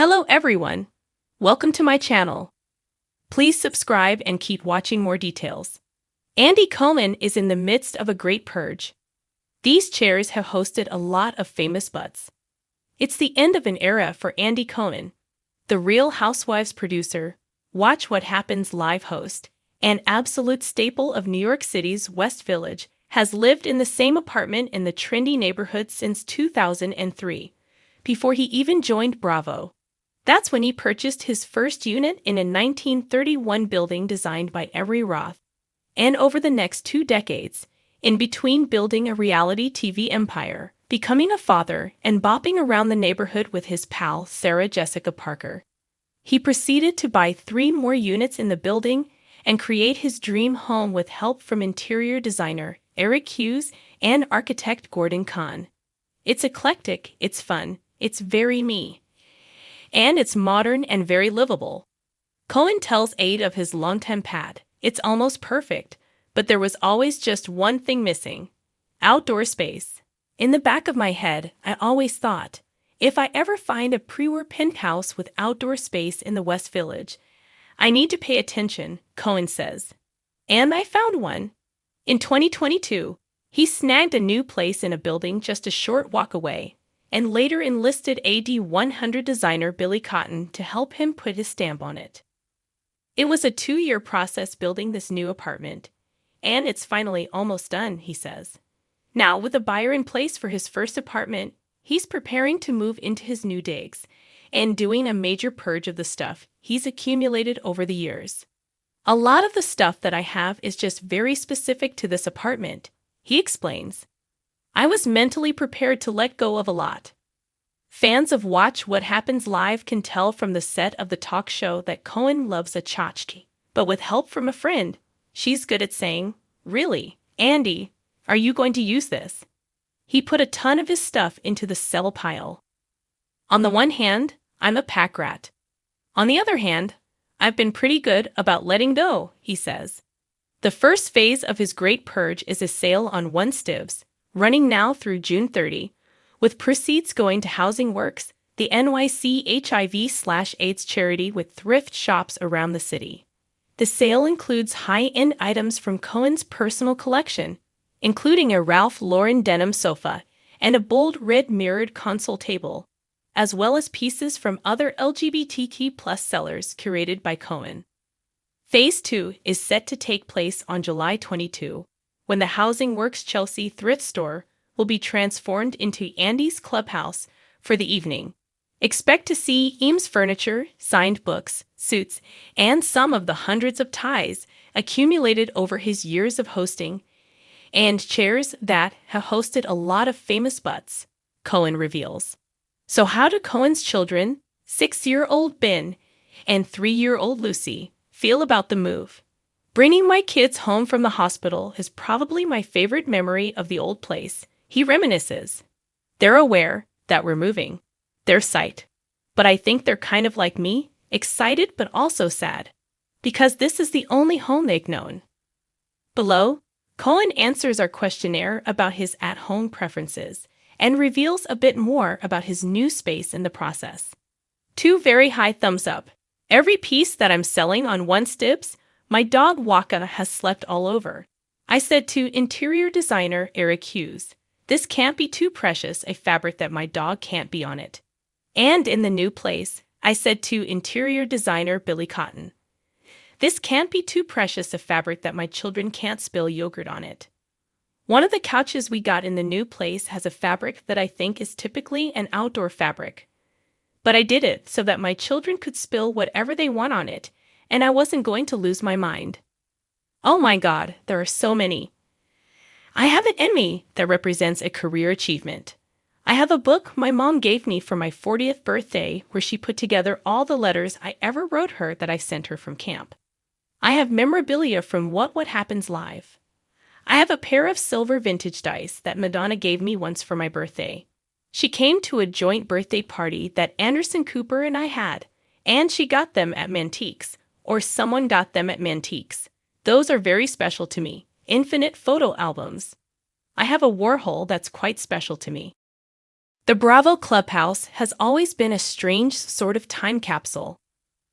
Hello everyone! Welcome to my channel. Please subscribe and keep watching more details. Andy Cohen is in the midst of a great purge. These chairs have hosted a lot of famous butts. It's the end of an era for Andy Cohen, the Real Housewives producer, Watch What Happens Live host, and absolute staple of New York City's West Village, has lived in the same apartment in the trendy neighborhood since 2003, before he even joined Bravo. That's when he purchased his first unit in a 1931 building designed by Avery Roth. And over the next 2 decades, in between building a reality TV empire, becoming a father, and bopping around the neighborhood with his pal Sarah Jessica Parker, he proceeded to buy 3 more units in the building and create his dream home with help from interior designer Eric Hughes and architect Gordon Kahn. It's eclectic, it's fun, it's very me. And it's modern and very livable. Cohen tells Aide of his longtime pad, "It's almost perfect, but there was always just one thing missing: outdoor space." In the back of my head, I always thought, if I ever find a pre-war penthouse with outdoor space in the West Village, I need to pay attention, Cohen says. And I found one. In 2022, he snagged a new place in a building just a short walk away, and later enlisted AD 100 designer Billy Cotton to help him put his stamp on it. It was a 2-year process building this new apartment, and it's finally almost done, he says. Now, with a buyer in place for his first apartment, he's preparing to move into his new digs and doing a major purge of the stuff he's accumulated over the years. "A lot of the stuff that I have is just very specific to this apartment," he explains. "I was mentally prepared to let go of a lot." Fans of Watch What Happens Live can tell from the set of the talk show that Cohen loves a tchotchke, but with help from a friend, she's good at saying, "Really, Andy, are you going to use this?" He put a ton of his stuff into the sell pile. "On the one hand, I'm a pack rat. On the other hand, I've been pretty good about letting go," he says. The first phase of his great purge is a sale on 1 Stivs, running now through June 30, with proceeds going to Housing Works, the NYC HIV/AIDS charity with thrift shops around the city. The sale includes high-end items from Cohen's personal collection, including a Ralph Lauren denim sofa and a bold red mirrored console table, as well as pieces from other LGBTQ+ sellers curated by Cohen. Phase 2 is set to take place on July 22, when the Housing Works Chelsea thrift store will be transformed into Andy's clubhouse for the evening. Expect to see Eames furniture, signed books, suits, and some of the hundreds of ties accumulated over his years of hosting, and chairs that have hosted a lot of famous butts, Cohen reveals. So how do Cohen's children, 6-year-old Ben and 3-year-old Lucy, feel about the move? "Bringing my kids home from the hospital is probably my favorite memory of the old place," he reminisces. "They're aware that we're moving. They're psyched. But I think they're kind of like me, excited but also sad, because this is the only home they've known." Below, Cohen answers our questionnaire about his at-home preferences and reveals a bit more about his new space in the process. 2 very high thumbs up. "Every piece that I'm selling on 1 Stivs, my dog Waka has slept all over." I said to interior designer Eric Hughes, "This can't be too precious a fabric that my dog can't be on it." And in the new place, I said to interior designer Billy Cotton, "This can't be too precious a fabric that my children can't spill yogurt on it." One of the couches we got in the new place has a fabric that I think is typically an outdoor fabric. But I did it so that my children could spill whatever they want on it, and I wasn't going to lose my mind. Oh my God, there are so many. I have an Emmy that represents a career achievement. I have a book my mom gave me for my 40th birthday where she put together all the letters I ever wrote her that I sent her from camp. I have memorabilia from What Happens Live. I have a pair of silver vintage dice that Madonna gave me once for my birthday. She came to a joint birthday party that Anderson Cooper and I had, and she got them at Mantiques, or someone got them at Mantiques. Those are very special to me. Infinite photo albums. I have a Warhol that's quite special to me. The Bravo Clubhouse has always been a strange sort of time capsule.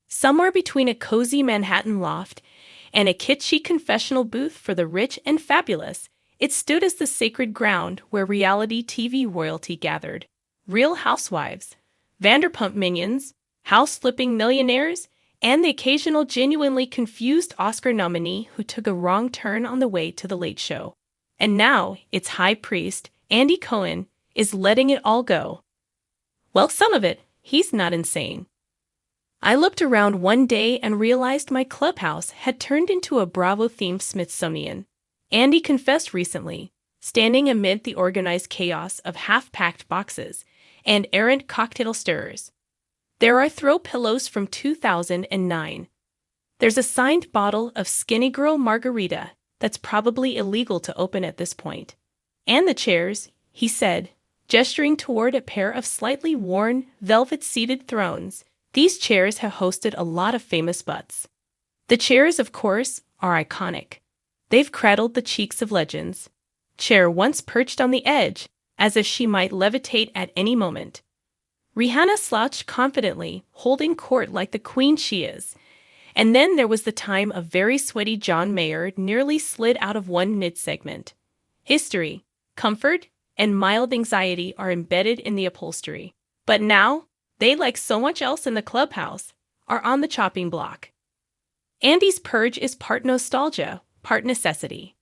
Somewhere between a cozy Manhattan loft and a kitschy confessional booth for the rich and fabulous, it stood as the sacred ground where reality TV royalty gathered. Real housewives, Vanderpump minions, house-flipping millionaires, and the occasional genuinely confused Oscar nominee who took a wrong turn on the way to the Late Show. And now, its high priest, Andy Cohen, is letting it all go. Well, some of it. He's not insane. I looked around one day and realized my clubhouse had turned into a Bravo-themed Smithsonian. Andy confessed recently, standing amid the organized chaos of half-packed boxes and errant cocktail stirrers. There are throw pillows from 2009. There's a signed bottle of Skinny Girl margarita that's probably illegal to open at this point. And the chairs, he said, gesturing toward a pair of slightly worn, velvet-seated thrones. These chairs have hosted a lot of famous butts. The chairs, of course, are iconic. They've cradled the cheeks of legends. Chair once perched on the edge, as if she might levitate at any moment. Rihanna slouched confidently, holding court like the queen she is. And then there was the time a very sweaty John Mayer nearly slid out of one mid-segment. History, comfort, and mild anxiety are embedded in the upholstery. But now, they, like so much else in the clubhouse, are on the chopping block. Andy's Purge is part nostalgia, part necessity.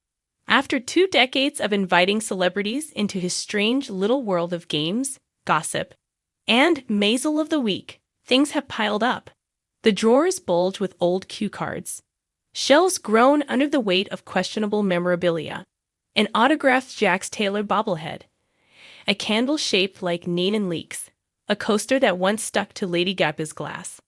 After 2 decades of inviting celebrities into his strange little world of games, gossip, and Maisel of the Week, things have piled up. The drawers bulge with old cue cards. Shelves groan under the weight of questionable memorabilia. An autographed Jax Taylor bobblehead. A candle shaped like Nenen Leaks. A coaster that once stuck to Lady Gaga's glass.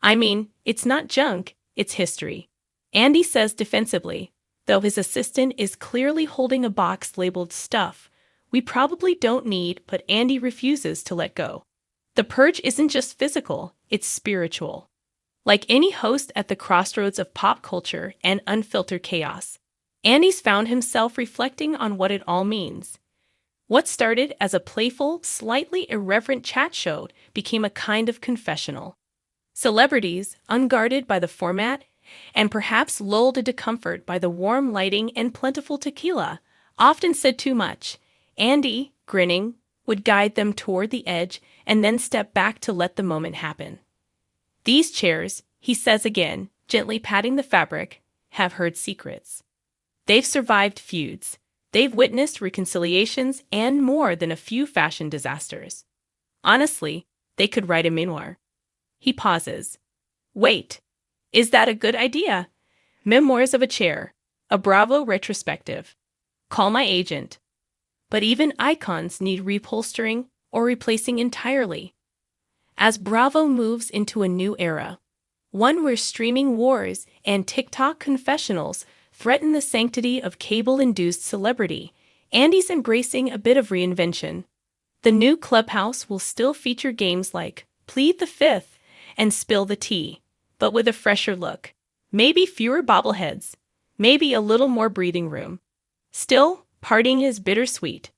I mean, it's not junk, it's history. Andy says defensively, though his assistant is clearly holding a box labeled stuff we probably don't need, but Andy refuses to let go. The purge isn't just physical, it's spiritual. Like any host at the crossroads of pop culture and unfiltered chaos, Andy's found himself reflecting on what it all means. What started as a playful, slightly irreverent chat show became a kind of confessional. Celebrities, unguarded by the format, and perhaps lulled into comfort by the warm lighting and plentiful tequila, often said too much. Andy, grinning, would guide them toward the edge and then step back to let the moment happen. These chairs, he says again, gently patting the fabric, have heard secrets. They've survived feuds. They've witnessed reconciliations and more than a few fashion disasters. Honestly, they could write a memoir. He pauses. Wait, is that a good idea? Memoirs of a chair, a Bravo retrospective. Call my agent. But even icons need reupholstering or replacing entirely. As Bravo moves into a new era, one where streaming wars and TikTok confessionals threaten the sanctity of cable-induced celebrity, Andy's embracing a bit of reinvention. The new clubhouse will still feature games like Plead the Fifth and Spill the Tea, but with a fresher look. Maybe fewer bobbleheads, maybe a little more breathing room. Still, partying is bittersweet.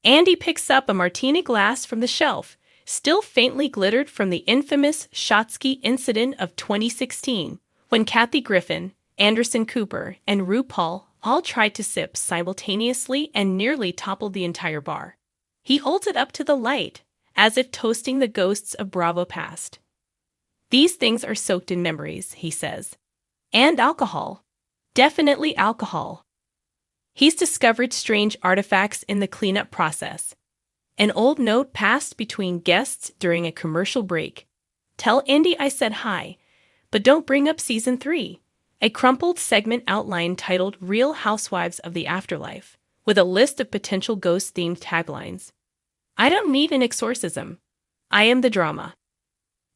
Andy picks up a martini glass from the shelf, still faintly glittered from the infamous Shotsky incident of 2016, when Kathy Griffin, Anderson Cooper, and RuPaul all tried to sip simultaneously and nearly toppled the entire bar. He holds it up to the light, as if toasting the ghosts of Bravo past. These things are soaked in memories, he says. And alcohol. Definitely alcohol. He's discovered strange artifacts in the cleanup process. An old note passed between guests during a commercial break. Tell Andy I said hi, but don't bring up season 3. A crumpled segment outline titled Real Housewives of the Afterlife, with a list of potential ghost-themed taglines. I don't need an exorcism. I am the drama.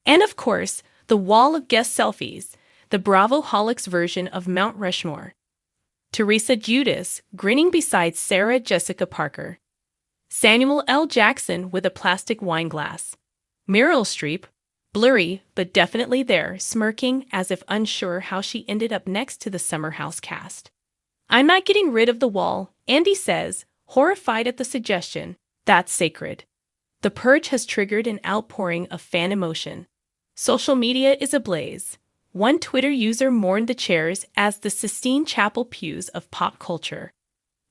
And of course, the wall of guest selfies, the Bravo-holics version of Mount Rushmore. Teresa Giudice, grinning beside Sarah Jessica Parker. Samuel L. Jackson with a plastic wine glass. Meryl Streep, blurry but definitely there, smirking as if unsure how she ended up next to the Summer House cast. I'm not getting rid of the wall, Andy says, horrified at the suggestion. That's sacred. The purge has triggered an outpouring of fan emotion. Social media is ablaze. One Twitter user mourned the chairs as the Sistine Chapel pews of pop culture.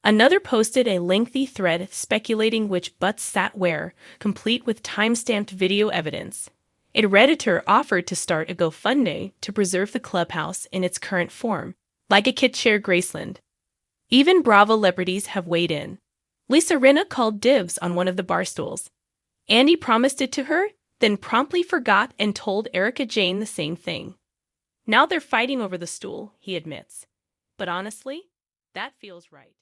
Another posted a lengthy thread speculating which butts sat where, complete with time-stamped video evidence. A Redditor offered to start a GoFundMe to preserve the clubhouse in its current form, like a kid chair Graceland. Even Bravo celebrities have weighed in. Lisa Rinna called dibs on one of the bar stools. Andy promised it to her, then promptly forgot and told Erica Jane the same thing. Now they're fighting over the stool, he admits. But honestly, that feels right.